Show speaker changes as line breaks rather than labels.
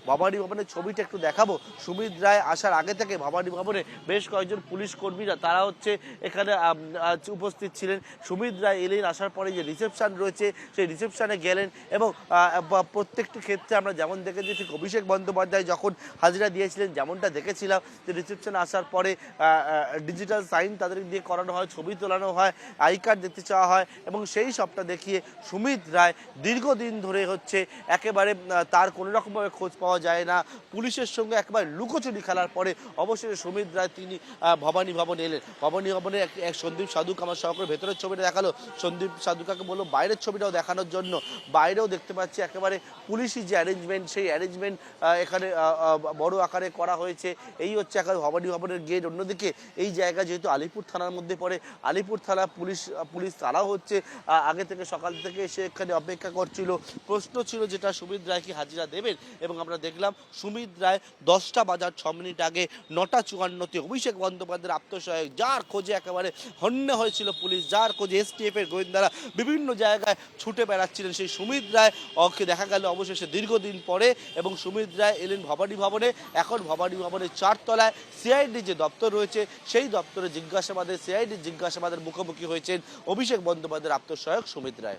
ভবানী ভবনের ছবিটা একটু দেখাবো। সুমিত রায় আসার আগে থেকে ভবানী ভবনে বেশ কয়েকজন পুলিশ কর্মীরা তারা হচ্ছে এখানে উপস্থিত ছিলেন। সুমিত রায় এলেন, আসার পরে যে রিসেপশন রয়েছে সেই রিসেপশনে গেলেন এবং প্রত্যেকটি ক্ষেত্রে আমরা যেমন দেখেছি ঠিক অভিষেক বন্দ্যোপাধ্যায় যখন হাজিরা দিয়েছিলেন যেমনটা দেখেছিলাম যে রিসেপশনে আসার পরে ডিজিটাল সাইন তাদের দিয়ে করানো হয়, ছবি তোলানো হয়, আই কার্ড দেখতে চাওয়া হয় এবং সেই সবটা দেখিয়ে সুমিত রায় দীর্ঘদিন ধরে হচ্ছে একেবারে তার কোনো রকমভাবে খোঁজ পাওয়া যায় না, পুলিশের সঙ্গে একেবারে লুকোচুরি খেলার পরে অবশেষে সুমিত রায় তিনি ভবানী ভবন এলেন। ভবানী ভবনে এক সন্দীপ সাধুক আমার সহকারে ভেতরের ছবিটা দেখালো, সন্দীপ সাধুকাকে বললো বাইরের ছবিটাও দেখানোর জন্য। বাইরেও দেখতে পাচ্ছি একেবারে পুলিশি যে অ্যারেঞ্জমেন্ট সেই অ্যারেঞ্জমেন্ট এখানে বড় আকারে করা হয়েছে। এই হচ্ছে একেবারে ভবানী ভবনের গেট। অন্যদিকে এই জায়গা যেহেতু আলিপুর থানার মধ্যে পড়ে, আলিপুর থানা পুলিশ তারাও হচ্ছে আগে থেকে সকাল থেকে এসে এখানে অপেক্ষা করছিল। প্রশ্ন ছিল যেটা সুমিত রায় কি হাজিরা দেবেন এবং আমরা দেখলাম সুমিত রায় 10টা বাজার 6 মিনিট আগে 9টা 54-তে অভিষেক বন্দ্যোপাধ্যায়ের আত্মসহায়ক যার খোঁজে একেবারে হন্যে হয়েছিল পুলিশ, যার খোঁজে এসটিএফ এর গোয়েন্দারা বিভিন্ন জায়গায় ছুটে বেড়াচ্ছিলেন, সেই সুমিত রায় ওকে দেখা গেল অবশেষে দীর্ঘদিন পরে এবং সুমিত রায় এলেন ভবানী ভবনে। এখন ভবানী ভবনের 4 তলায় সিআইডি যে দপ্তর রয়েছে সেই দপ্তরে সিআইডি জিজ্ঞাসাবাদের মুখোমুখি হয়েছেন অভিষেক বন্দ্যোপাধ্যায়ের আত্মসহায়ক সুমিত রায়।